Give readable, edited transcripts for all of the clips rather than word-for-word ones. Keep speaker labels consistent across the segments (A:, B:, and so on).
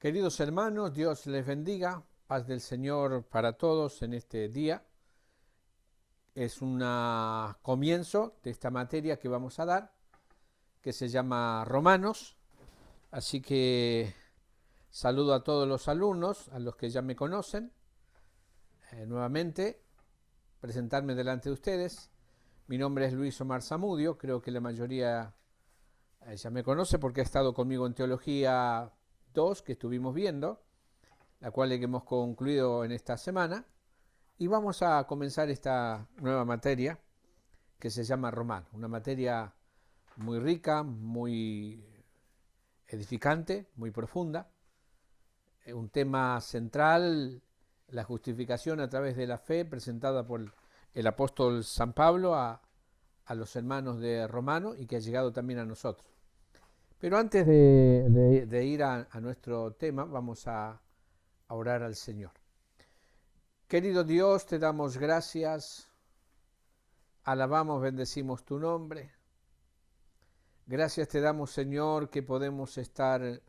A: Queridos hermanos, Dios les bendiga, paz del Señor para todos en este día. Es un comienzo de esta materia que vamos a dar, que se llama Romanos. Así que saludo a todos los alumnos, a los que ya me conocen. Nuevamente, presentarme delante de ustedes. Mi nombre es Luis Omar Zamudio, creo que la mayoría ya me conoce porque ha estado conmigo en Teología 2, que estuvimos viendo, la cual hemos concluido en esta semana, y vamos a comenzar esta nueva materia que se llama Romano, una materia muy rica, muy edificante, muy profunda, un tema central, la justificación a través de la fe presentada por el apóstol San Pablo a los hermanos de Romano y que ha llegado también a nosotros. Pero antes de ir a nuestro tema, vamos a orar al Señor. Querido Dios, te damos gracias, alabamos, bendecimos tu nombre. Gracias te damos, Señor, que podemos estar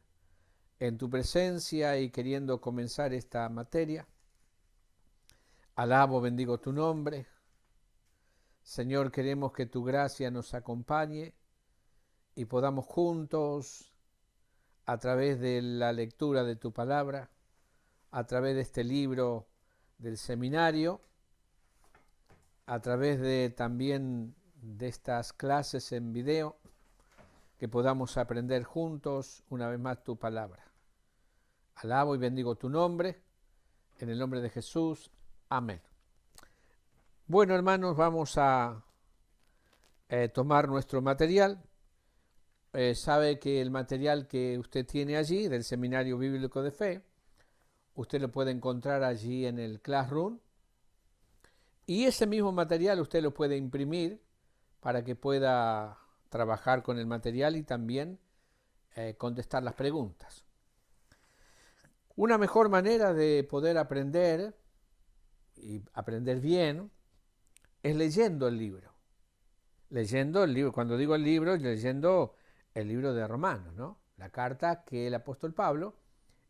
A: en tu presencia y queriendo comenzar esta materia. Alabo, bendigo tu nombre. Señor, queremos que tu gracia nos acompañe y podamos juntos, a través de la lectura de tu palabra, a través de este libro del seminario, a través de también de estas clases en video, que podamos aprender juntos una vez más tu palabra. Alabo y bendigo tu nombre, en el nombre de Jesús. Amén. Bueno, hermanos, vamos a tomar nuestro material. Sabe que el material que usted tiene allí, del Seminario Bíblico de Fe, usted lo puede encontrar allí en el Classroom. Y ese mismo material usted lo puede imprimir para que pueda trabajar con el material y también contestar las preguntas. Una mejor manera de poder aprender y aprender bien es leyendo el libro. Leyendo el libro, cuando digo el libro, leyendo el libro de Romanos, ¿no? La carta que el apóstol Pablo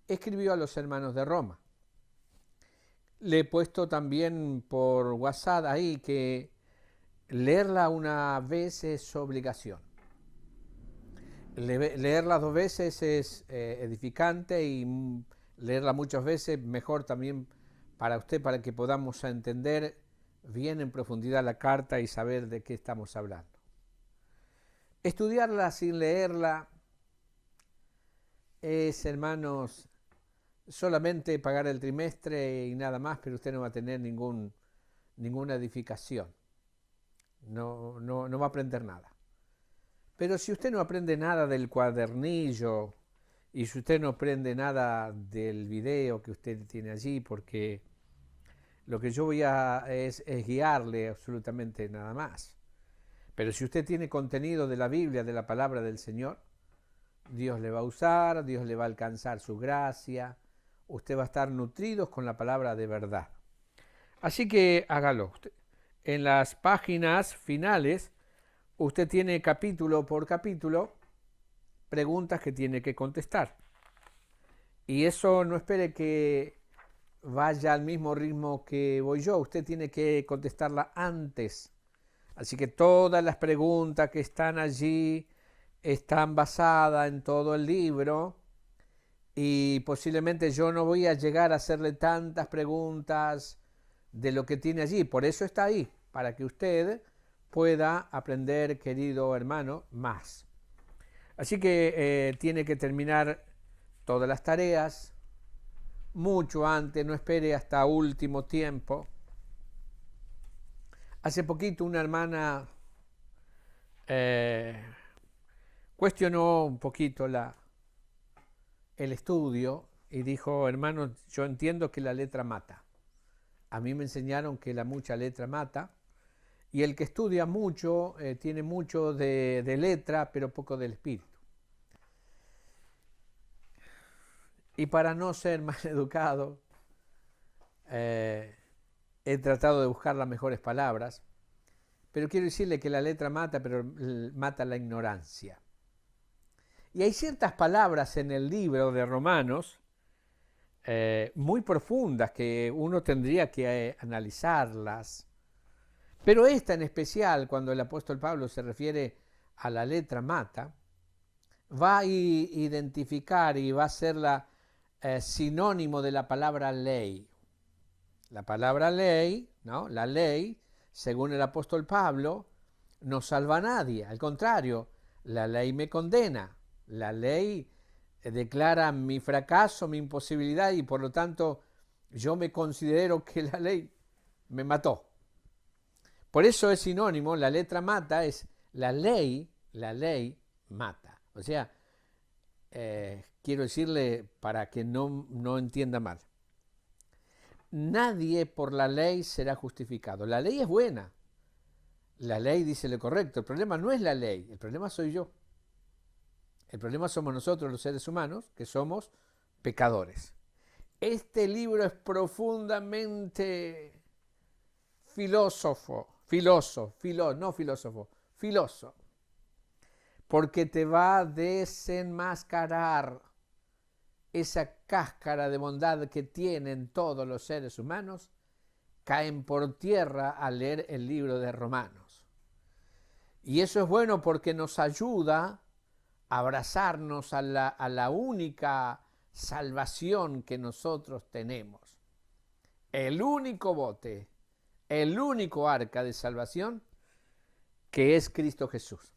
A: escribió a los hermanos de Roma. Le he puesto también por WhatsApp ahí que leerla una vez es obligación. Leerla 2 veces es edificante y leerla muchas veces mejor también para usted, para que podamos entender bien en profundidad la carta y saber de qué estamos hablando. Estudiarla sin leerla es, hermanos, solamente pagar el trimestre y nada más, pero usted no va a tener ninguna edificación. No va a aprender nada. Pero si usted no aprende nada del cuadernillo y si usted no aprende nada del video que usted tiene allí, porque lo que yo voy es guiarle absolutamente nada más. Pero si usted tiene contenido de la Biblia, de la palabra del Señor, Dios le va a usar, Dios le va a alcanzar su gracia, usted va a estar nutrido con la palabra de verdad. Así que hágalo. En las páginas finales, usted tiene capítulo por capítulo preguntas que tiene que contestar. Y eso no espere que vaya al mismo ritmo que voy yo, usted tiene que contestarla antes. Así que todas las preguntas que están allí están basadas en todo el libro y posiblemente yo no voy a llegar a hacerle tantas preguntas de lo que tiene allí. Por eso está ahí, para que usted pueda aprender, querido hermano, más. Así que tiene que terminar todas las tareas mucho antes, no espere hasta último tiempo. Hace poquito una hermana cuestionó un poquito el estudio y dijo: hermano, yo entiendo que la letra mata. A mí me enseñaron que la mucha letra mata, y el que estudia mucho tiene mucho de letra, pero poco del espíritu. Y para no ser mal educado, he tratado de buscar las mejores palabras, pero quiero decirle que la letra mata, pero mata la ignorancia. Y hay ciertas palabras en el libro de Romanos muy profundas que uno tendría que analizarlas. Pero esta en especial, cuando el apóstol Pablo se refiere a la letra mata, va a identificar y va a ser la sinónimo de la palabra ley. La palabra ley, ¿no? La ley, según el apóstol Pablo, no salva a nadie. Al contrario, la ley me condena. La ley declara mi fracaso, mi imposibilidad y por lo tanto yo me considero que la ley me mató. Por eso es sinónimo, la letra mata es la ley mata. O sea, quiero decirle para que no entienda mal. Nadie por la ley será justificado. La ley es buena. La ley dice lo correcto. El problema no es la ley, el problema soy yo. El problema somos nosotros los seres humanos, que somos pecadores. Este libro es profundamente filoso, porque te va a desenmascarar esa cáscara de bondad que tienen todos los seres humanos, caen por tierra al leer el libro de Romanos. Y eso es bueno porque nos ayuda a abrazarnos a la única salvación que nosotros tenemos. El único bote, el único arca de salvación que es Cristo Jesús.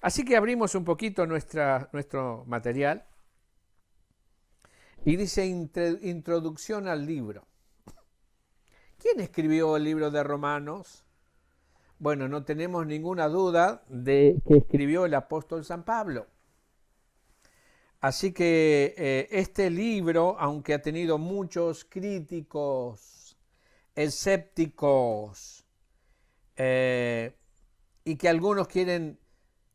A: Así que abrimos un poquito nuestro material y dice introducción al libro. ¿Quién escribió el libro de Romanos? Bueno, no tenemos ninguna duda de que escribió el apóstol San Pablo. Así que este libro, aunque ha tenido muchos críticos, escépticos, y que algunos quieren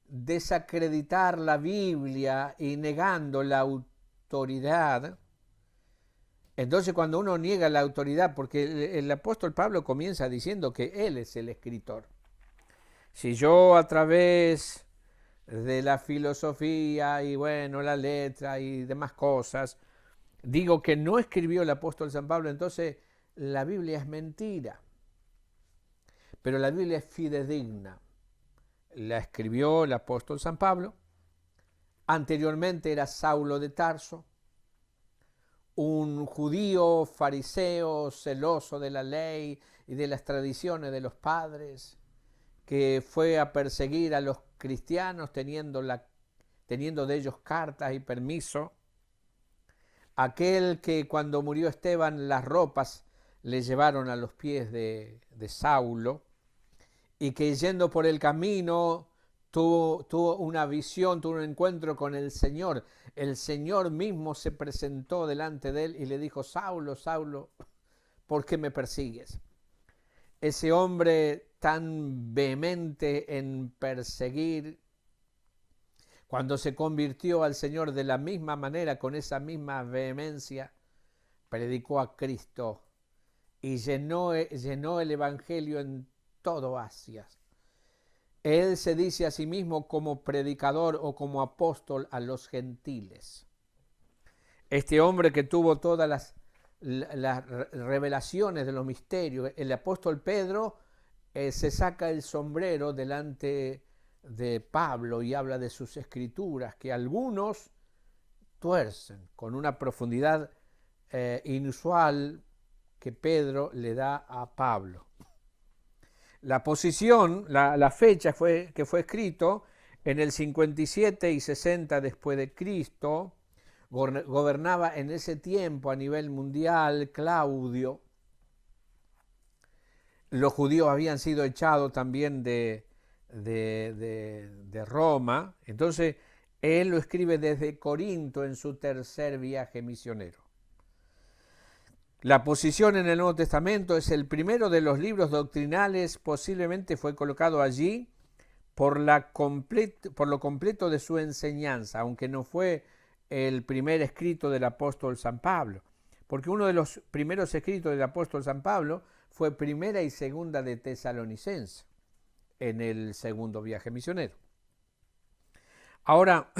A: desacreditar la Biblia y negando la autoridad, entonces cuando uno niega la autoridad, porque el apóstol Pablo comienza diciendo que él es el escritor. Si yo a través de la filosofía y bueno, la letra y demás cosas, digo que no escribió el apóstol San Pablo, entonces la Biblia es mentira. Pero la Biblia es fidedigna. La escribió el apóstol San Pablo. Anteriormente era Saulo de Tarso, un judío fariseo celoso de la ley y de las tradiciones de los padres, que fue a perseguir a los cristianos teniendo de ellos cartas y permiso. Aquel que cuando murió Esteban las ropas le llevaron a los pies de Saulo y que yendo por el camino tuvo una visión, tuvo un encuentro con el Señor. El Señor mismo se presentó delante de él y le dijo: Saulo, Saulo, ¿por qué me persigues? Ese hombre tan vehemente en perseguir, cuando se convirtió al Señor de la misma manera, con esa misma vehemencia, predicó a Cristo y llenó el Evangelio en todo Asia. Él se dice a sí mismo como predicador o como apóstol a los gentiles. Este hombre que tuvo todas las revelaciones de los misterios, el apóstol Pedro se saca el sombrero delante de Pablo y habla de sus escrituras, que algunos tuercen con una profundidad inusual que Pedro le da a Pablo. La posición, la fecha que fue escrito en el 57 y 60 después de Cristo, gobernaba en ese tiempo a nivel mundial Claudio. Los judíos habían sido echados también de Roma. Entonces, él lo escribe desde Corinto en su tercer viaje misionero. La posición en el Nuevo Testamento es el primero de los libros doctrinales, posiblemente fue colocado allí por lo completo de su enseñanza, aunque no fue el primer escrito del apóstol San Pablo, porque uno de los primeros escritos del apóstol San Pablo fue Primera y Segunda de Tesalonicenses, en el segundo viaje misionero. Ahora,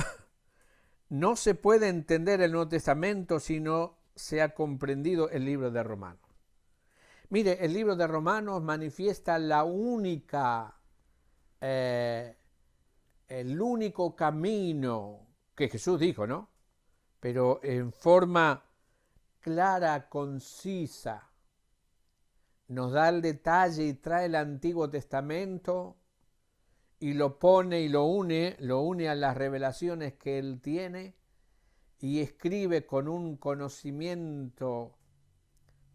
A: no se puede entender el Nuevo Testamento si no sea comprendido el libro de Romanos. Mire, el libro de Romanos manifiesta el único camino que Jesús dijo, ¿no? Pero en forma clara, concisa, nos da el detalle y trae el Antiguo Testamento y lo pone y lo une a las revelaciones que él tiene y escribe con un conocimiento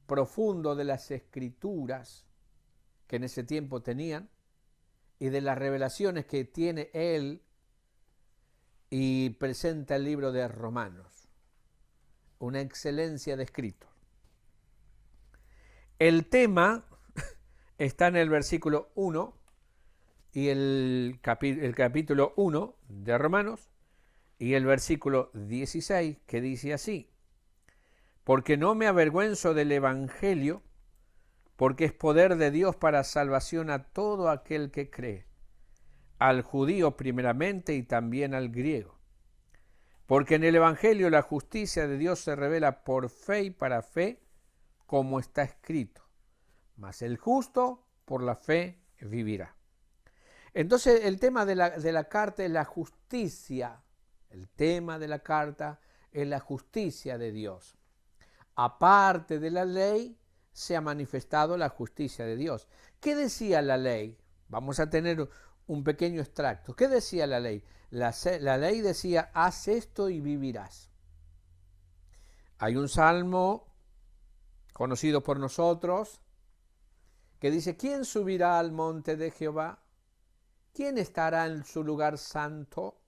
A: profundo de las Escrituras que en ese tiempo tenían y de las revelaciones que tiene él, y presenta el libro de Romanos, una excelencia de escrito. El tema está en el versículo 1 y el capítulo 1 de Romanos y el versículo 16, que dice así: porque no me avergüenzo del Evangelio, porque es poder de Dios para salvación a todo aquel que cree, al judío primeramente y también al griego. Porque en el Evangelio la justicia de Dios se revela por fe y para fe, como está escrito: mas el justo por la fe vivirá. Entonces el tema de la carta es la justicia. El tema de la carta es la justicia de Dios. Aparte de la ley, se ha manifestado la justicia de Dios. ¿Qué decía la ley? Vamos a tener un pequeño extracto. ¿Qué decía la ley? La ley decía: haz esto y vivirás. Hay un salmo conocido por nosotros que dice: ¿quién subirá al monte de Jehová? ¿Quién estará en su lugar santo?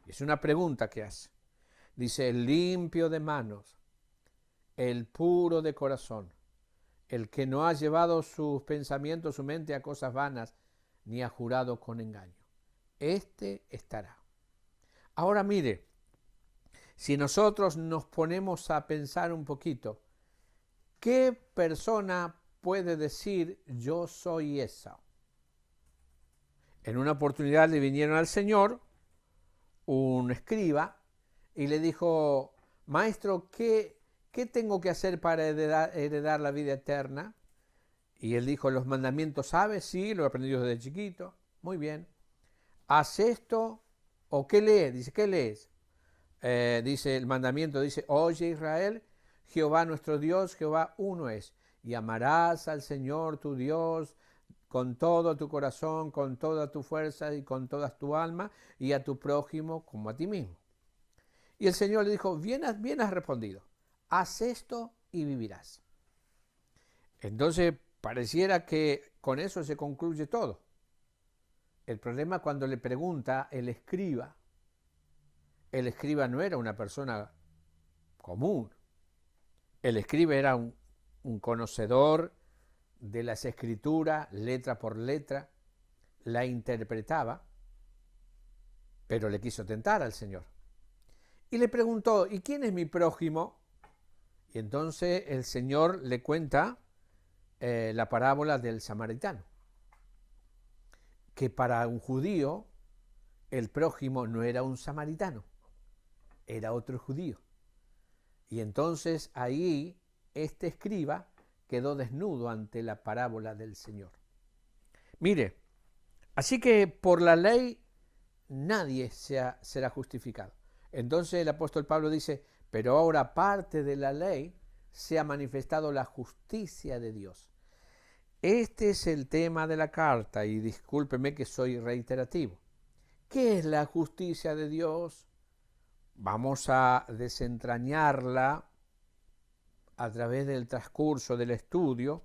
A: Es una pregunta que hace. Dice: el limpio de manos, el puro de corazón, el que no ha llevado sus pensamientos, su mente a cosas vanas, ni ha jurado con engaño. Este estará. Ahora mire, si nosotros nos ponemos a pensar un poquito, ¿qué persona puede decir yo soy esa? En una oportunidad le vinieron al Señor un escriba y le dijo: maestro, ¿qué tengo que hacer para heredar la vida eterna? Y él dijo: los mandamientos, ¿sabes? Sí, lo he aprendido desde chiquito. Muy bien. ¿Haz esto o qué lees? Dice: ¿qué lees? Dice el mandamiento, dice: oye Israel, Jehová nuestro Dios, Jehová uno es, y amarás al Señor tu Dios con todo tu corazón, con toda tu fuerza y con toda tu alma, y a tu prójimo como a ti mismo. Y el Señor le dijo: bien has respondido, haz esto y vivirás. Entonces pareciera que con eso se concluye todo. El problema cuando le pregunta el escriba no era una persona común. El escriba era un conocedor de las escrituras, letra por letra, la interpretaba, pero le quiso tentar al Señor. Y le preguntó: ¿y quién es mi prójimo? Y entonces el Señor le cuenta la parábola del samaritano, que para un judío el prójimo no era un samaritano, era otro judío. Y entonces ahí este escriba quedó desnudo ante la parábola del Señor. Mire, así que por la ley nadie será justificado. Entonces el apóstol Pablo dice: pero ahora, aparte de la ley, se ha manifestado la justicia de Dios. Este es el tema de la carta, y discúlpeme que soy reiterativo. ¿Qué es la justicia de Dios? Vamos a desentrañarla a través del transcurso del estudio,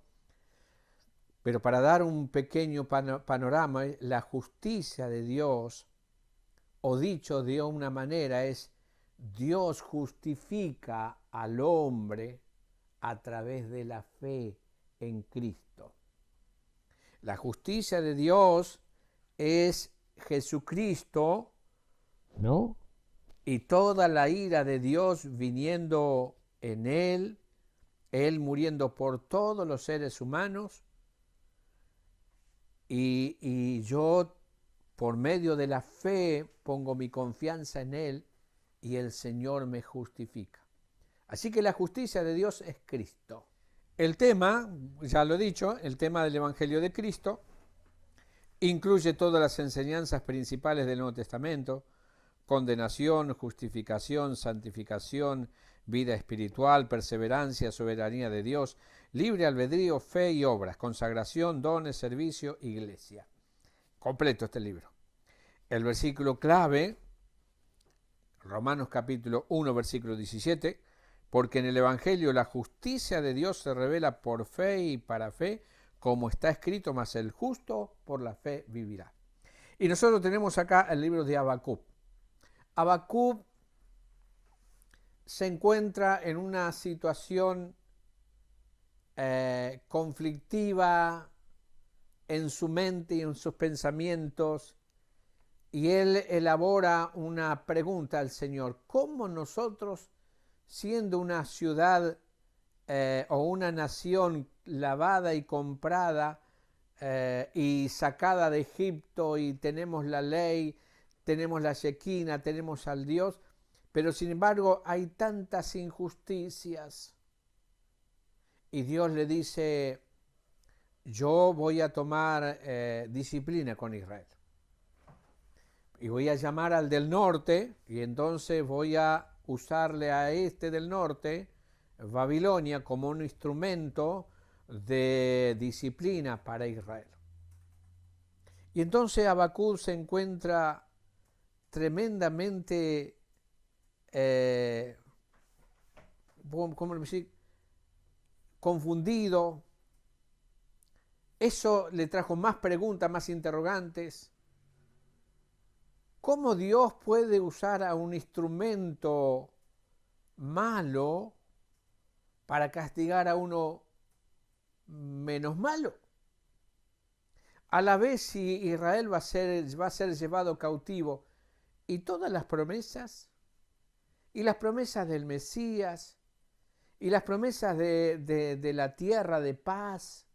A: pero para dar un pequeño panorama, la justicia de Dios, o dicho de una manera, es: Dios justifica al hombre a través de la fe en Cristo. La justicia de Dios es Jesucristo, ¿no? Y toda la ira de Dios viniendo en él muriendo por todos los seres humanos, y yo, por medio de la fe, pongo mi confianza en él y el Señor me justifica. Así que la justicia de Dios es Cristo. El tema, ya lo he dicho, el tema del Evangelio de Cristo incluye todas las enseñanzas principales del Nuevo Testamento: condenación, justificación, santificación, vida espiritual, perseverancia, soberanía de Dios, libre albedrío, fe y obras, consagración, dones, servicio, iglesia. Completo este libro. El versículo clave, Romanos capítulo 1, versículo 17, porque en el Evangelio la justicia de Dios se revela por fe y para fe, como está escrito, mas el justo por la fe vivirá. Y nosotros tenemos acá el libro de Habacuc. Habacuc se encuentra en una situación conflictiva en su mente y en sus pensamientos, y él elabora una pregunta al Señor: ¿cómo nosotros, siendo una ciudad o una nación lavada y comprada y sacada de Egipto, y tenemos la ley, tenemos la Shequina, tenemos al Dios, pero sin embargo hay tantas injusticias? Y Dios le dice: yo voy a tomar disciplina con Israel. Y voy a llamar al del norte, y entonces voy a usarle a este del norte, Babilonia, como un instrumento de disciplina para Israel. Y entonces Habacuc se encuentra tremendamente, ¿cómo decir?, confundido. Eso le trajo más preguntas, más interrogantes. ¿Cómo Dios puede usar a un instrumento malo para castigar a uno menos malo? A la vez, si Israel va a ser llevado cautivo, y todas las promesas, y las promesas del Mesías, y las promesas de la tierra de paz,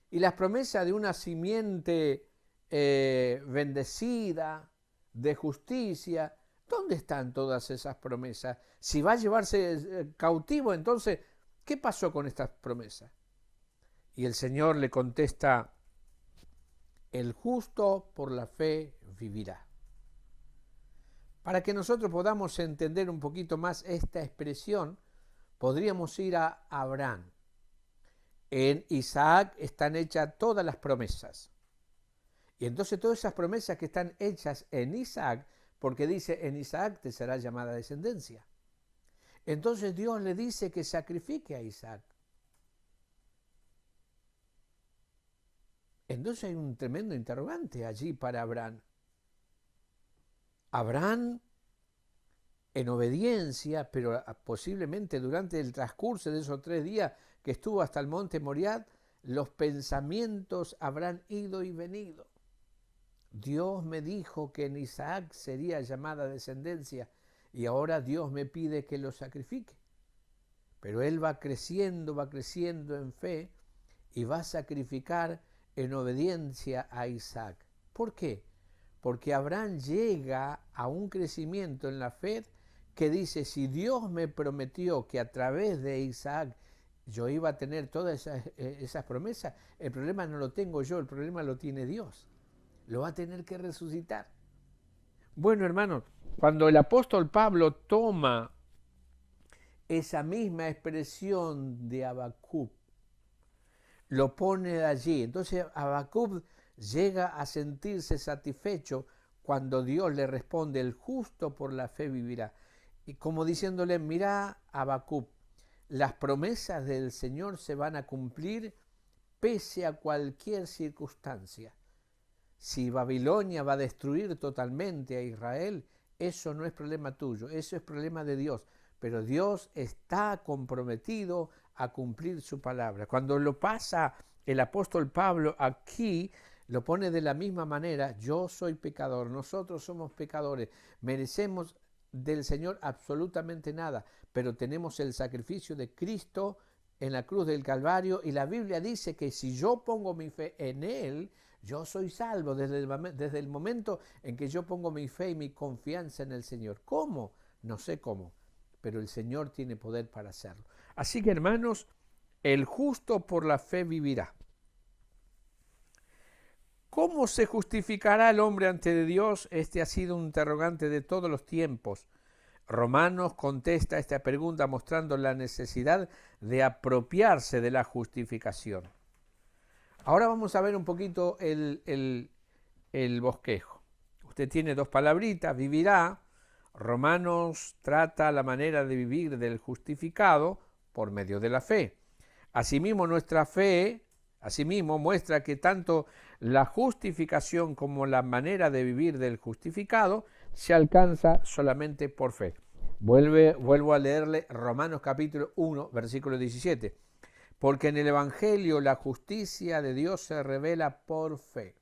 A: y las promesas de una simiente bendecida, de justicia, ¿dónde están todas esas promesas? Si va a llevarse cautivo, entonces, ¿qué pasó con estas promesas? Y el Señor le contesta: el justo por la fe vivirá. Para que nosotros podamos entender un poquito más esta expresión, podríamos ir a Abraham. En Isaac están hechas todas las promesas. Y entonces todas esas promesas que están hechas en Isaac, porque dice: en Isaac te será llamada descendencia. Entonces Dios le dice que sacrifique a Isaac. Entonces hay un tremendo interrogante allí para Abraham. Abraham, en obediencia, pero posiblemente durante el transcurso de esos 3 días que estuvo hasta el monte Moriah, los pensamientos habrán ido y venido. Dios me dijo que en Isaac sería llamada descendencia, y ahora Dios me pide que lo sacrifique. Pero él va creciendo en fe, y va a sacrificar en obediencia a Isaac. ¿Por qué? Porque Abraham llega a un crecimiento en la fe que dice: si Dios me prometió que a través de Isaac yo iba a tener todas esas promesas, el problema no lo tengo yo, el problema lo tiene Dios. Lo va a tener que resucitar. Bueno, hermanos, cuando el apóstol Pablo toma esa misma expresión de Habacuc, lo pone allí, entonces Habacuc llega a sentirse satisfecho cuando Dios le responde: el justo por la fe vivirá. Y como diciéndole: mira, Habacuc, las promesas del Señor se van a cumplir pese a cualquier circunstancia. Si Babilonia va a destruir totalmente a Israel, eso no es problema tuyo, eso es problema de Dios. Pero Dios está comprometido a cumplir su palabra. Cuando lo pasa el apóstol Pablo aquí, lo pone de la misma manera: yo soy pecador, nosotros somos pecadores, merecemos del Señor absolutamente nada, pero tenemos el sacrificio de Cristo en la cruz del Calvario, y la Biblia dice que si yo pongo mi fe en Él, yo soy salvo desde el momento en que yo pongo mi fe y mi confianza en el Señor. ¿Cómo? No sé cómo, pero el Señor tiene poder para hacerlo. Así que, hermanos, el justo por la fe vivirá. ¿Cómo se justificará el hombre ante Dios? Este ha sido un interrogante de todos los tiempos. Romanos contesta esta pregunta mostrando la necesidad de apropiarse de la justificación. Ahora vamos a ver un poquito el bosquejo. Usted tiene dos palabritas, vivirá. Romanos trata la manera de vivir del justificado por medio de la fe. Asimismo, nuestra fe, muestra que tanto la justificación como la manera de vivir del justificado se alcanza solamente por fe. Vuelvo a leerle Romanos capítulo 1, versículo 17. Porque en el Evangelio la justicia de Dios se revela por fe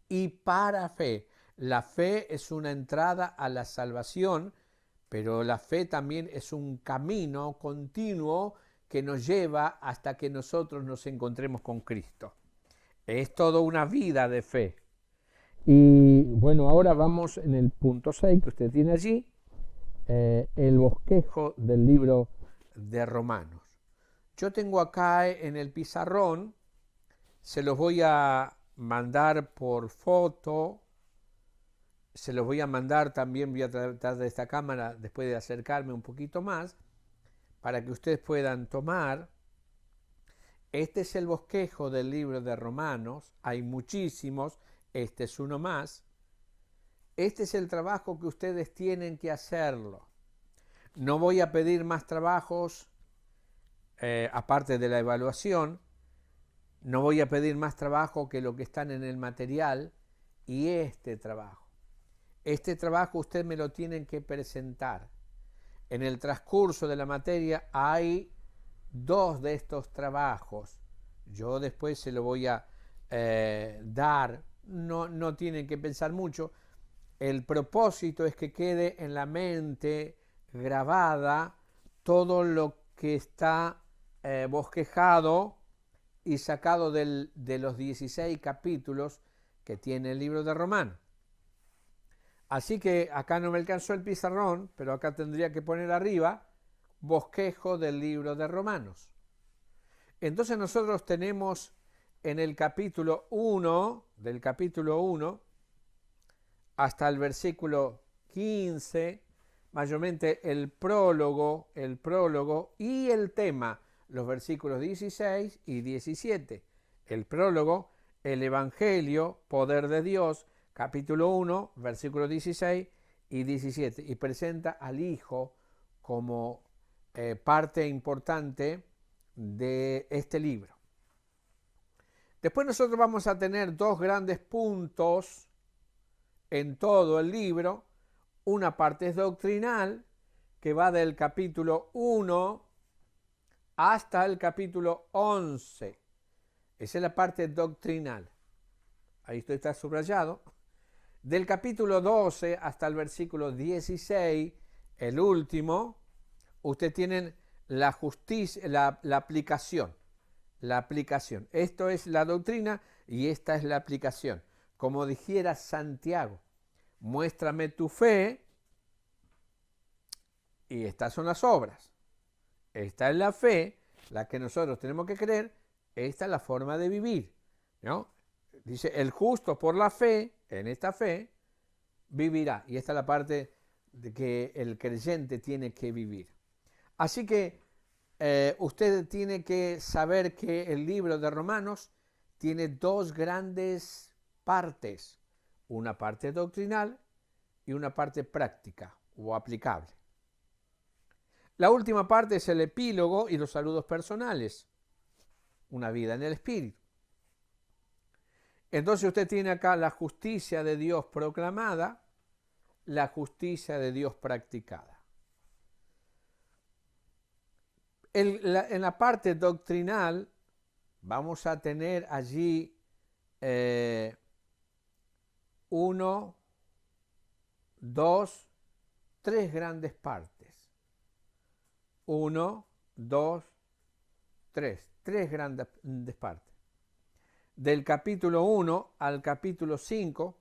A: y para fe. La fe es una entrada a la salvación, pero la fe también es un camino continuo que nos lleva hasta que nosotros nos encontremos con Cristo. Es toda una vida de fe. Y bueno, ahora vamos en el punto 6 que usted tiene allí, el bosquejo del libro de Romanos. Yo tengo acá en el pizarrón, se los voy a mandar por foto, se los voy a mandar también, voy a tratar de esta cámara después de acercarme un poquito más, para que ustedes puedan tomar. Este es el bosquejo del libro de Romanos, hay muchísimos, este es uno más. Este es el trabajo que ustedes tienen que hacerlo. No voy a pedir más trabajos, aparte de la evaluación, no voy a pedir más trabajo que lo que están en el material y este trabajo. Este trabajo ustedes me lo tienen que presentar. En el transcurso de la materia hay 2 de estos trabajos. Yo después se lo voy a dar. No tienen que pensar mucho. El propósito es que quede en la mente grabada todo lo que está bosquejado y sacado de los 16 capítulos que tiene el libro de Romanos. Así que acá no me alcanzó el pizarrón, pero acá tendría que poner arriba bosquejo del libro de Romanos. Entonces nosotros tenemos en el capítulo 1, del capítulo 1 hasta el versículo 15, mayormente el prólogo y el tema, los versículos 16 y 17. El prólogo, el Evangelio, poder de Dios, capítulo 1, versículos 16 y 17, y presenta al Hijo como parte importante de este libro. Después nosotros vamos a tener 2 grandes puntos en todo el libro. Una parte es doctrinal, que va del capítulo 1 hasta el capítulo 11. Esa es la parte doctrinal. Ahí está subrayado. Del capítulo 12 hasta el versículo 16, el último, ustedes tienen la justicia, la aplicación. La aplicación. Esto es la doctrina y esta es la aplicación. Como dijera Santiago, muéstrame tu fe y estas son las obras. Esta es la fe, la que nosotros tenemos que creer, esta es la forma de vivir, ¿no? Dice, el justo por la fe, en esta fe, vivirá. Y esta es la parte de que el creyente tiene que vivir. Así que usted tiene que saber que el libro de Romanos tiene 2 grandes partes. Una parte doctrinal y una parte práctica o aplicable. La última parte es el epílogo y los saludos personales. Una vida en el Espíritu. Entonces usted tiene acá la justicia de Dios proclamada, la justicia de Dios practicada. En la parte doctrinal vamos a tener allí 1, 2, 3 grandes partes. 1, 2, 3. 3 grandes partes. Del capítulo 1 al capítulo 5,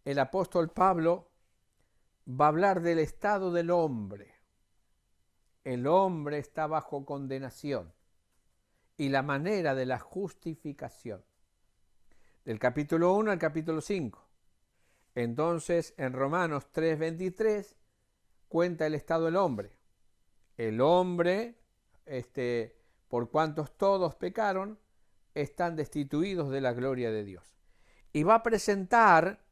A: el apóstol Pablo va a hablar del estado del hombre. El hombre está bajo condenación y la manera de la justificación. Del capítulo 1 al capítulo 5. Entonces, en Romanos 3:23 cuenta el estado del hombre. El hombre, por cuantos todos pecaron, están destituidos de la gloria de Dios. Y va a presentar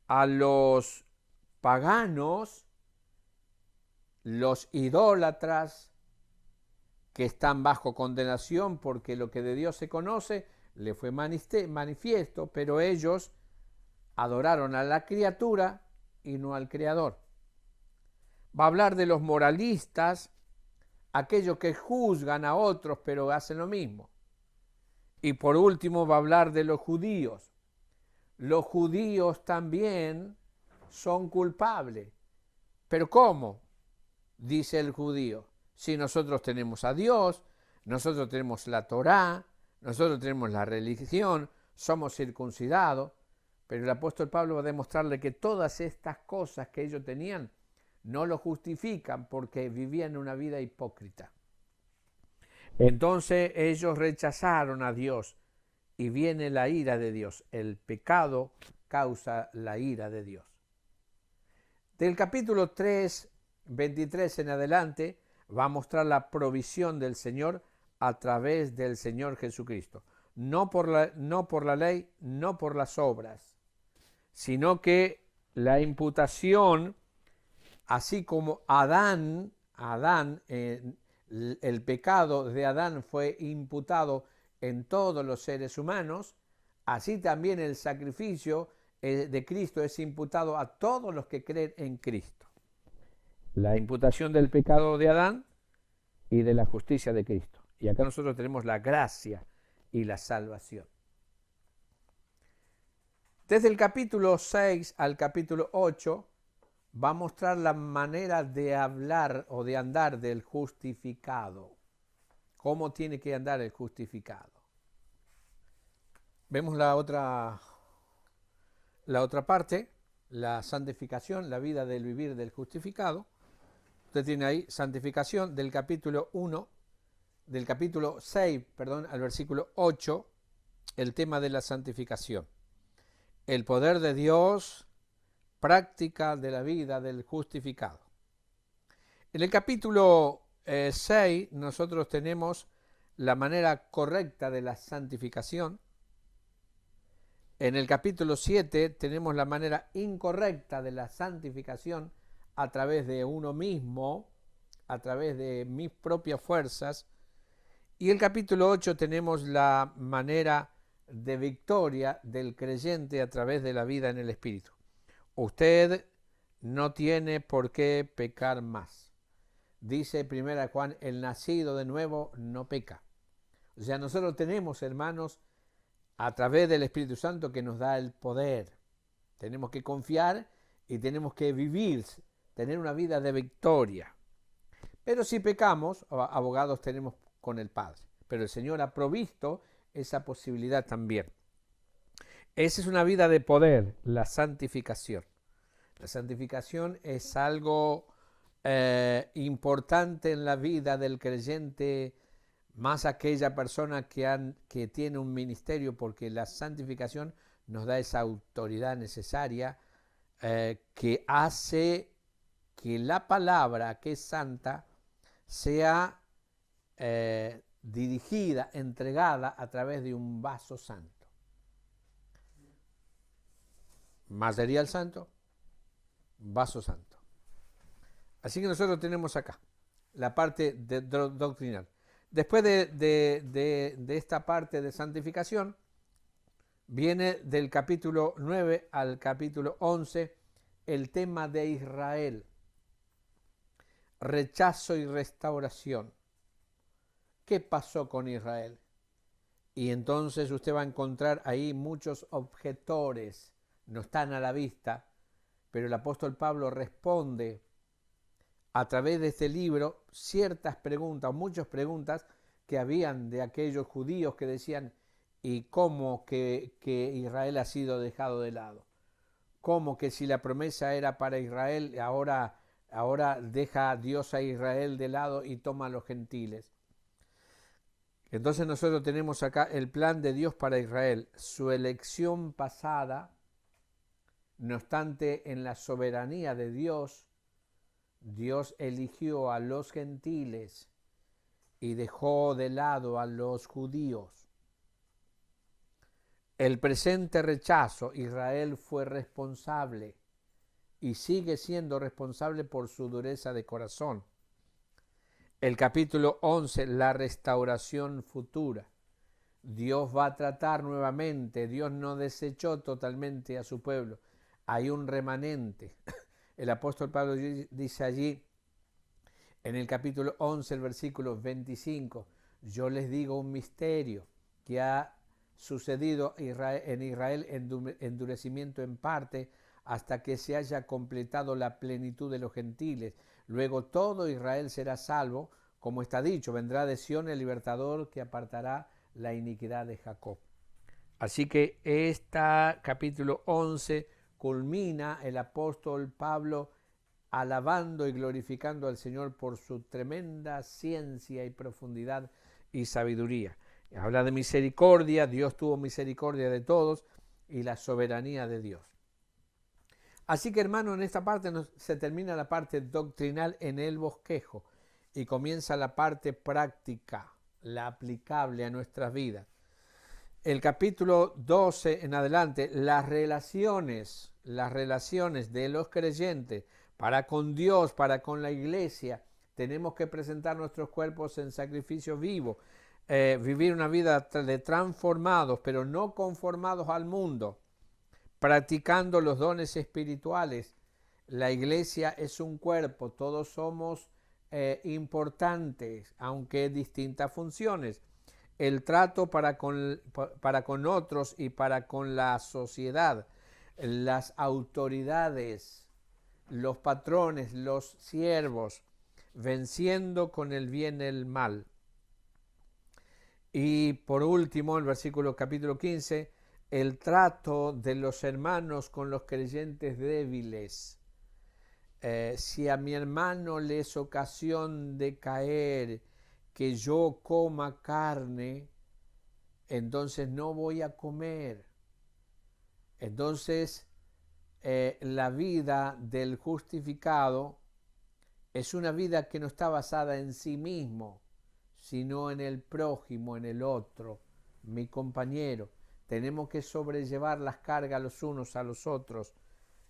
A: a los paganos, los idólatras, que están bajo condenación porque lo que de Dios se conoce le fue manifiesto, pero ellos adoraron a la criatura y no al Creador. Va a hablar de los moralistas, aquellos que juzgan a otros pero hacen lo mismo. Y por último va a hablar de los judíos. Los judíos también son culpables. ¿Pero cómo? Dice el judío. Si nosotros tenemos a Dios, nosotros tenemos la Torá, nosotros tenemos la religión, somos circuncidados, pero el apóstol Pablo va a demostrarle que todas estas cosas que ellos tenían no lo justifican porque vivían una vida hipócrita. Entonces ellos rechazaron a Dios y viene la ira de Dios. El pecado causa la ira de Dios. Del capítulo 3, 23 en adelante, va a mostrar la provisión del Señor a través del Señor Jesucristo. No por la ley, no por las obras, sino que la imputación, así como el pecado de Adán fue imputado en todos los seres humanos, así también el sacrificio de Cristo es imputado a todos los que creen en Cristo. La imputación del pecado de Adán y de la justicia de Cristo. Y acá nosotros tenemos la gracia y la salvación. Desde el capítulo 6 al capítulo 8 va a mostrar la manera de hablar o de andar del justificado. ¿Cómo tiene que andar el justificado? Vemos la otra parte, la santificación, la vida del vivir del justificado. Usted tiene ahí santificación del capítulo 6, al versículo 8, el tema de la santificación. El poder de Dios, práctica de la vida del justificado. En el capítulo 6 nosotros tenemos la manera correcta de la santificación. En el capítulo 7 tenemos la manera incorrecta de la santificación a través de uno mismo, a través de mis propias fuerzas. Y el capítulo 8 tenemos la manera de victoria del creyente a través de la vida en el Espíritu. Usted no tiene por qué pecar más. Dice 1 Juan, el nacido de nuevo no peca. O sea, nosotros tenemos, hermanos, a través del Espíritu Santo que nos da el poder. Tenemos que confiar y tenemos que vivir, tener una vida de victoria. Pero si pecamos, abogados tenemos con el Padre. Pero el Señor ha provisto esa posibilidad también. Esa es una vida de poder, la santificación. La santificación es algo importante en la vida del creyente, más aquella persona que tiene un ministerio, porque la santificación nos da esa autoridad necesaria que hace que la palabra que es santa sea dirigida, entregada a través de un vaso santo. Material santo, vaso santo. Así que nosotros tenemos acá la parte doctrinal. Después de esta parte de santificación, viene del capítulo 9 al capítulo 11 el tema de Israel. Rechazo y restauración. ¿Qué pasó con Israel? Y entonces usted va a encontrar ahí muchos objetores, no están a la vista, pero el apóstol Pablo responde a través de este libro ciertas preguntas, muchas preguntas que habían de aquellos judíos que decían, ¿y cómo que Israel ha sido dejado de lado? ¿Cómo que si la promesa era para Israel, ahora deja a Dios a Israel de lado y toma a los gentiles? Entonces nosotros tenemos acá el plan de Dios para Israel, su elección pasada. No obstante, en la soberanía de Dios, Dios eligió a los gentiles y dejó de lado a los judíos. El presente rechazo, Israel fue responsable y sigue siendo responsable por su dureza de corazón. El capítulo 11, la restauración futura. Dios va a tratar nuevamente, Dios no desechó totalmente a su pueblo, hay un remanente. El apóstol Pablo dice allí, en el capítulo 11, el versículo 25, yo les digo un misterio que ha sucedido en Israel, endurecimiento en parte, hasta que se haya completado la plenitud de los gentiles. Luego todo Israel será salvo, como está dicho, vendrá de Sión el libertador que apartará la iniquidad de Jacob. Así que este capítulo 11 culmina el apóstol Pablo alabando y glorificando al Señor por su tremenda ciencia y profundidad y sabiduría. Habla de misericordia, Dios tuvo misericordia de todos y la soberanía de Dios. Así que, hermano, en esta parte se termina la parte doctrinal en el bosquejo y comienza la parte práctica, la aplicable a nuestras vidas. El capítulo 12 en adelante, las relaciones de los creyentes para con Dios, para con la iglesia. Tenemos que presentar nuestros cuerpos en sacrificio vivo, vivir una vida de transformados, pero no conformados al mundo, practicando los dones espirituales. La iglesia es un cuerpo, todos somos importantes, aunque distintas funciones. El trato para con otros y para con la sociedad, las autoridades, los patrones, los siervos, venciendo con el bien el mal. Y por último, el versículo capítulo 15, el trato de los hermanos con los creyentes débiles. Si a mi hermano le es ocasión de caer, que yo coma carne, entonces no voy a comer. Entonces, la vida del justificado es una vida que no está basada en sí mismo, sino en el prójimo, en el otro, mi compañero. Tenemos que sobrellevar las cargas los unos a los otros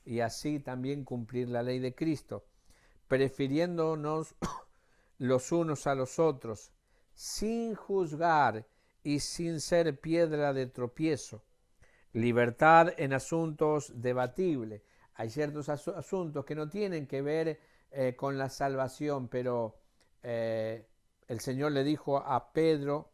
A: y así también cumplir la ley de Cristo, prefiriéndonos los unos a los otros, sin juzgar y sin ser piedra de tropiezo. Libertad en asuntos debatibles. Hay ciertos asuntos que no tienen que ver con la salvación, pero el Señor le dijo a Pedro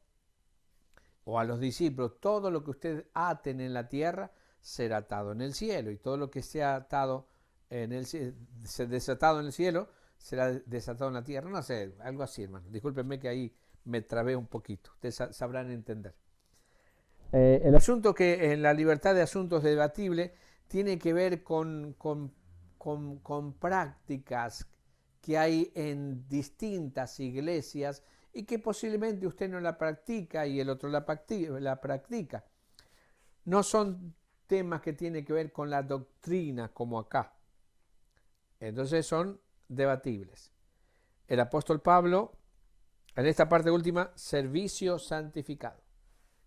A: o a los discípulos, todo lo que ustedes aten en la tierra será atado en el cielo, y todo lo que sea atado desatado en el cielo será desatado en la tierra. No sé, algo así, hermano. Discúlpenme que ahí me trabé un poquito. Ustedes sabrán entender. El asunto que en la libertad de asuntos debatibles tiene que ver con prácticas que hay en distintas iglesias y que posiblemente usted no la practica y el otro la practica. No son temas que tienen que ver con la doctrina como acá. Entonces son debatibles. El apóstol Pablo, en esta parte última, servicio santificado.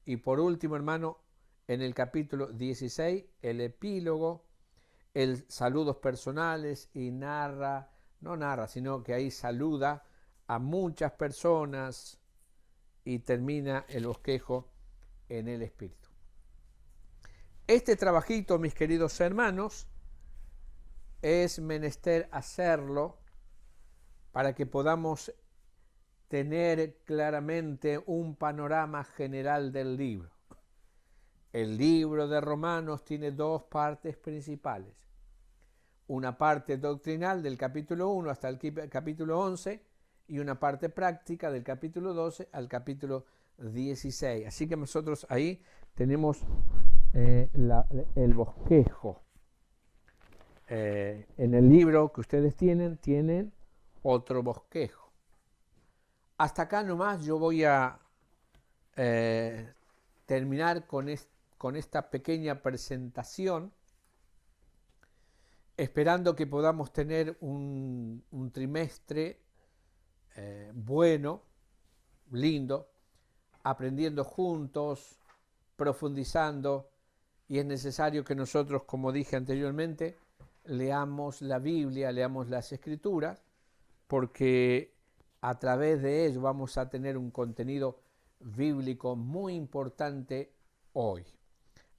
A: Y por último, hermano, en el capítulo 16, el epílogo, el saludos personales y sino que ahí saluda a muchas personas y termina el bosquejo en el Espíritu. Este trabajito, mis queridos hermanos, es menester hacerlo para que podamos tener claramente un panorama general del libro. El libro de Romanos tiene dos partes principales. Una parte doctrinal del capítulo 1 hasta el capítulo 11 y una parte práctica del capítulo 12 al capítulo 16. Así que nosotros ahí tenemos el bosquejo. en el libro que ustedes tienen otro bosquejo. Hasta acá nomás yo voy a terminar con esta pequeña presentación, esperando que podamos tener un trimestre bueno, lindo, aprendiendo juntos, profundizando, y es necesario que nosotros, como dije anteriormente, leamos la Biblia, leamos las Escrituras, porque a través de ello vamos a tener un contenido bíblico muy importante hoy.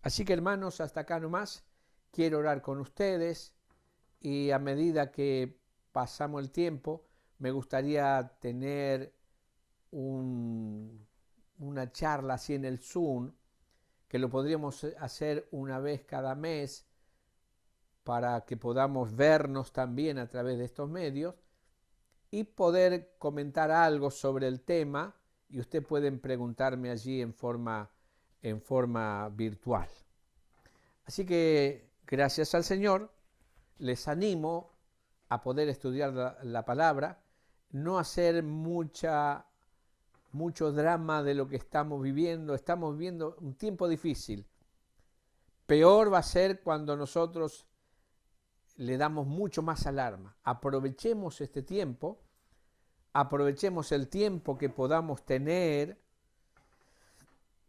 A: Así que, hermanos, hasta acá nomás. Quiero orar con ustedes y a medida que pasamos el tiempo, me gustaría tener una charla así en el Zoom, que lo podríamos hacer una vez cada mes para que podamos vernos también a través de estos medios y poder comentar algo sobre el tema, y ustedes pueden preguntarme allí en forma virtual. Así que gracias al Señor, les animo a poder estudiar la palabra, no hacer mucho drama de lo que estamos viviendo un tiempo difícil. Peor va a ser cuando nosotros le damos mucho más alarma. Aprovechemos este tiempo, aprovechemos el tiempo que podamos tener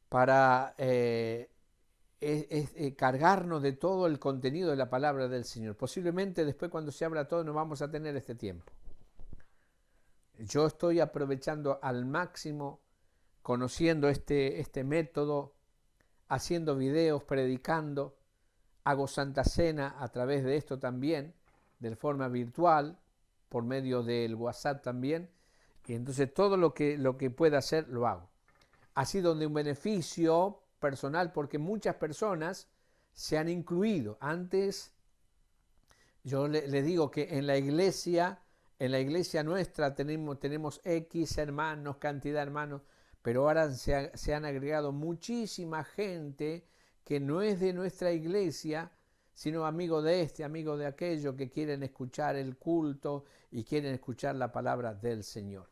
A: para cargarnos de todo el contenido de la palabra del Señor. Posiblemente después, cuando se abra todo, no vamos a tener este tiempo. Yo estoy aprovechando al máximo, conociendo este método, haciendo videos, predicando, hago Santa Cena a través de esto también, de forma virtual, por medio del WhatsApp también, y entonces todo lo que pueda hacer lo hago. Ha sido de un beneficio personal porque muchas personas se han incluido. Antes, yo le digo que en la iglesia nuestra tenemos X hermanos, cantidad de hermanos, pero ahora se han agregado muchísima gente que no es de nuestra iglesia, sino amigo de amigo de aquello, que quieren escuchar el culto y quieren escuchar la palabra del Señor.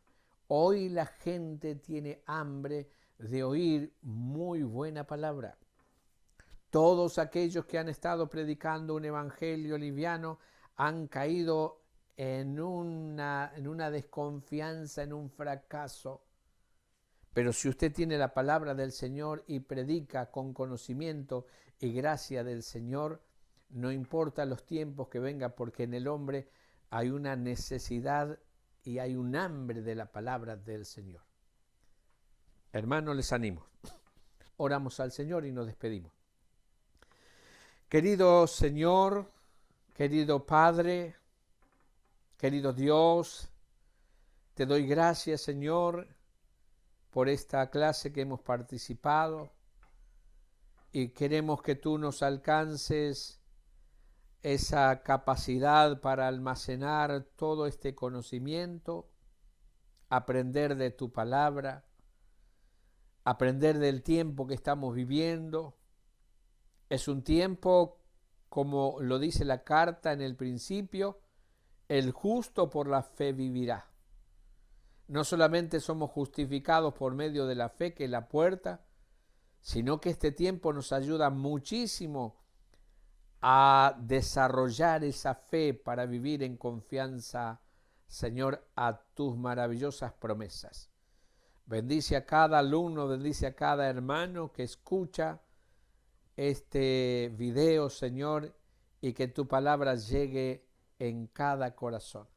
A: Hoy la gente tiene hambre de oír muy buena palabra. Todos aquellos que han estado predicando un evangelio liviano han caído en una desconfianza, en un fracaso. Pero si usted tiene la palabra del Señor y predica con conocimiento y gracia del Señor, no importa los tiempos que vengan, porque en el hombre hay una necesidad y hay un hambre de la palabra del Señor. Hermanos, les animo. Oramos al Señor y nos despedimos. Querido Señor, querido Padre, querido Dios, te doy gracias, Señor, por esta clase que hemos participado, y queremos que tú nos alcances esa capacidad para almacenar todo este conocimiento, aprender de tu palabra, aprender del tiempo que estamos viviendo. Es un tiempo, como lo dice la carta en el principio, el justo por la fe vivirá. No solamente somos justificados por medio de la fe, que es la puerta, sino que este tiempo nos ayuda muchísimo a desarrollar esa fe para vivir en confianza, Señor, a tus maravillosas promesas. Bendice a cada alumno, bendice a cada hermano que escucha este video, Señor, y que tu palabra llegue en cada corazón.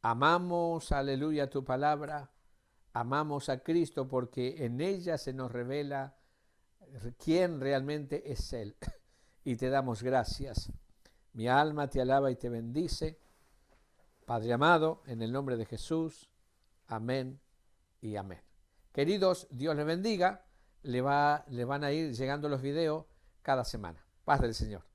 A: Amamos, aleluya, tu palabra, amamos a Cristo, porque en ella se nos revela quién realmente es Él. Y te damos gracias. Mi alma te alaba y te bendice. Padre amado, en el nombre de Jesús, amén y amén. Queridos, Dios les bendiga. Le van a ir llegando los videos cada semana. Paz del Señor.